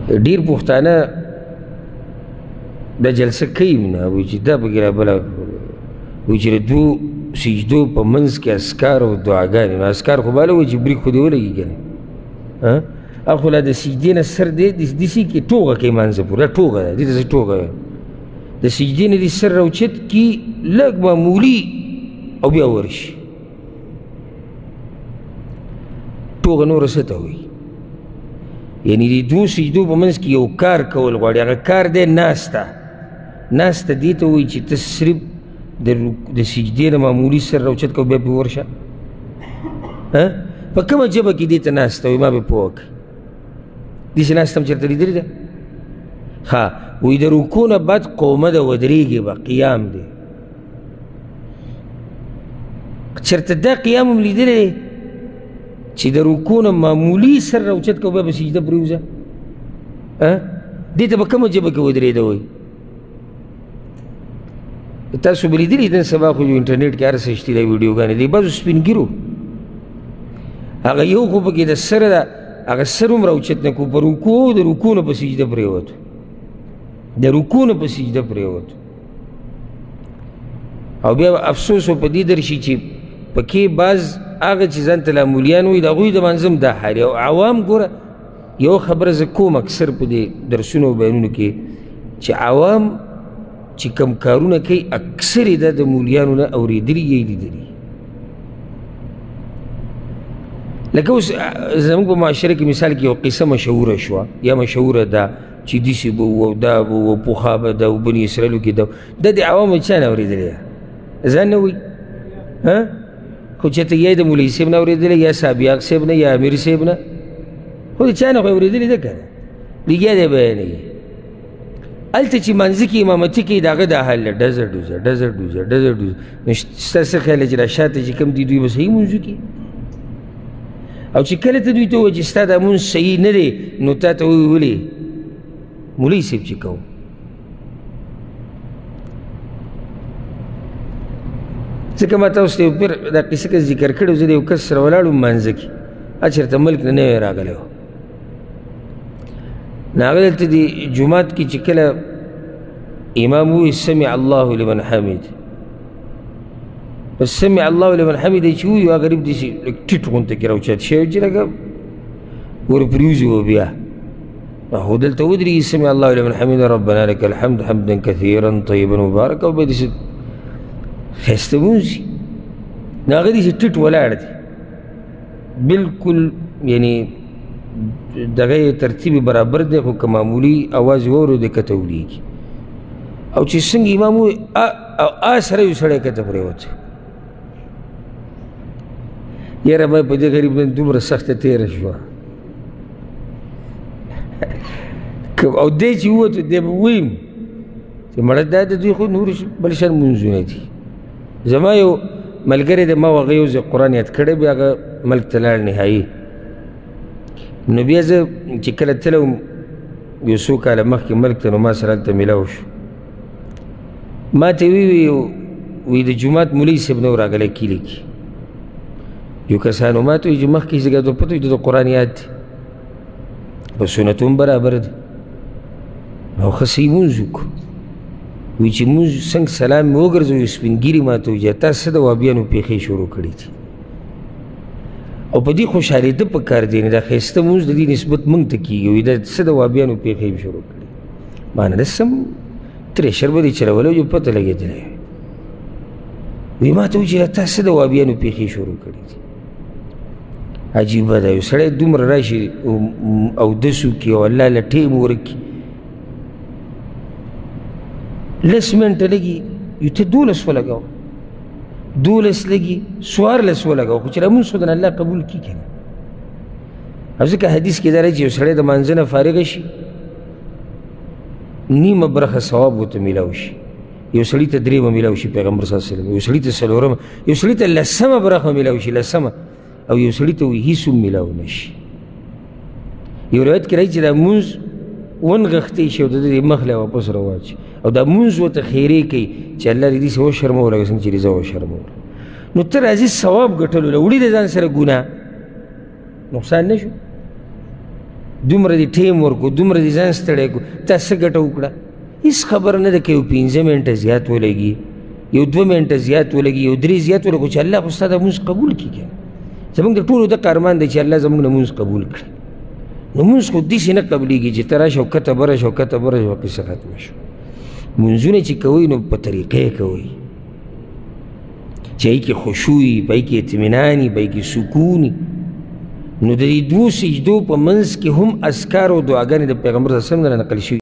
ډېر پښتانه دا جلسه کوي نه وایي چې دا پکې رابله وایي چې د دوو سجدو په منځ کې اذکار او دعاګانې نو اذکار خو باله وایي چې بریک خو دې ولګي که نه خو لا د سجدې نه سر دی داسې کې ټوغه کوي مانځه پورې دا ټوغه ده دې ته زه ټوغه وایم د سجدې نه دې سر راوچت کي لږ معمولي او بیا ورشي ټوغه نوره څه ته وایي یعنې د دوو سجدو په منځ کې یو کار کول غواړي هغه کار دی ناسته ناسته دې ته وایي چې ته صرف د سجدې نه معمولي سر راوچت کوه بیا پرې ورشه په کومه ژبه کې دې ته ناسته وایي ما به پوه کړئ داسې ناسته هم چېرته لیدلې ده ها وایي د رکوع نه بعد قومه ده ودرېږي به قیام دی چېرته دا قیام هم لیدلی دی چې د رکوع نه معمولي سر راوچت کوه بیا به سجده پرېوځه دې ته په کومه ژبه کې ودرېده وایي تاسو به لیدلي نن سبا خو انټرنېټ کې هر څه شته دی ویډیوګانې دی بعضو سپین ګیرو هغه یو خو پکې د سره ده هغه سر هم راوچت نه کړو په رکوع د رکوع نه په سجده پرېوتو د رکوع نه په سجده پرېوتو او بیا افسوس په دې درشي چې پکې بعض هغه چې ځان ته لا مولیان وایي د هغوی د منځ هم دا حال او عوام ګوره یو خبره زه کوم اکثر په دې درسونو او بیانونو کې چې عوام چې کم کارونه کوي اکثر یې دا د مولیانو نه اورېدلي یې لیدلي لکه اوس زموږ په معاشره کې مثال کې یو قصه مشهوره شوه یا مشهوره ده چې داسې به وو او دا به وو پخوا به ده او بني اسرائیلو کې ده دا د عوامو چا نه اورېدلی ده ځان نه وایي خو چېرته یا د مولوي صاحب نه اورېدلی یا سابیاق صاحب نه یا امیر صاحب نه خو د چا نه خو یې اورېدلي ده که نه لګیا دی بیانوي هلته چې منځه کې امامتي کوي د هغه دا حال ده ډزه ډوزه ډزه ډوزه ډزه ډوزه نو ستا څه خیال دی چې را شاته چې کوم دي دوی به صحیح مونځو کې او چې کله ته دوی ته ووایي چې ستا دا مونځ صحیح نه دی نو تا ته ووایي ولې مولوي صاحب چې کوم ځکه ما تاسو ته یو پیر دا قصه که ذکر کړی زه د یو کس سره ولاړ وم مانځه کې چېرته ملک نه نوی راغلی و نو هغه دلته د جومات کې چې کله امام ووایي سمع الله لمن حمد بس سمع الله لمن حمد چې ووایي هغه غریب داسې لږ ټیټ غونته کې راوچت شوی چې لکه ورپرېوځي و بیا هو دلته ودرېږي سمع الله لمن حمد ربنا لك الحمد حمدا كثيرا طيبا مباركا او بیا داسې ښایسته مونځي نو هغه داسې ټیټ ولاړ دی بلکل یعنې دغه ترتیب برابر دی خو که معمولي اواز یې واورېد دی کته ولیږي او چې څنګه امام ووایي سره یو سړی کته پرېوت یاره ما په دې غریب نه دومره سخته تېره شوه او دی چې ووتو دی به ویم چې مړه دا د دوی خو نور بل شان مونځونه دي زما یو ملګری دی ما هغه یو ځای قرآن یاد کړی بیا هغه ملک ته لاړ نهایي نو بیا زه چې کله تلم یو څو کاله مخکې ملک ته نو ما سره هلته میلاو شو ما ته وی د جومات مولوي صاحب نه و راغلی کلي کې یو کسانو ما ته وایي چې مخکې زه ته پته وي د قرآن یاد دی په سنتو هم برابر دی او ښه صحیح مونځ وکړو وایي چې مونځ څنګه سلام مې وګرځوي سپین ګیري ما ته وایي تا څه د وابیانو پېښې شروع کړي دي او په دې خوشحالېده په کار دی نه دا ښایسته مونځ د دې نسبت موږ ته کېږي وایي دا څه د وابیانو پېښې یې شروع کړي ما نه داسم ترېشر به دې چلولی یو پته لګېدلی وایي ما ته وایي چې تا څه د وابیانو پېښې شروع کړي دي عجیبه ده یو سړی دومره راشي اودس وکړي او الله له ټیم ورکړي لس منټه لګي یو ته 12 ولګوه 12 لګي 14 ولګوه خو چې لمونځ خو د الله قبول کړي که نه او ځکه حدیث کې دا راځي چې یو سړی د مانځه نه فارغه شي نیمه برخه ثواب ورته میلاو شي یو سړي ته 3 میلاو شي پیغمبر صلی الله علیه وسلم یو سړي ته 4 یو سړي ته 10 برخه میلاو شي 10 او یو سړي ته وایي هېڅ هم میلاو نه شي یو روایت کې راځي چې دا مونځ ونغښتی شي او د ده مخ له واپس راواچي او دا مونځ ورته خیرې کوي چې الله دې داسې وشرموه لکه څنګه چې دې زه وشرموله نو ته راځي ثواب ګټلو له وړي د ځان سره ګناه نقصان نه شو دومره دې ټیم ورکو دومره دې ځان ستړی کړو تا څه ګټه وکړه هېڅ خبره نه ده که یو 5 منټه زیات ولګي یو 2 منټه زیات ولګي یو 3 زیات ولګي چې الله خو ستا د مونځ قبول کړي که زمونږ د ټولو دغه ارمان دی چې الله زمونږ نه مونځ قبول کړي نو مونځ خو داسې نه قبلېږي چې ته راشه او کته به راشه او کته به راشه او قصه ختمه شو مونځونه چې کوئ نو په طریقې کوئ چې هغې کې خشوع وي په هغې کې اطمینان وي په هغې کې سکون وي نو د دې 2 سجدو په منځ کې هم اذکار او دعاګانې د پیغمبر صلی الله علیه وسلم نه نقل شوي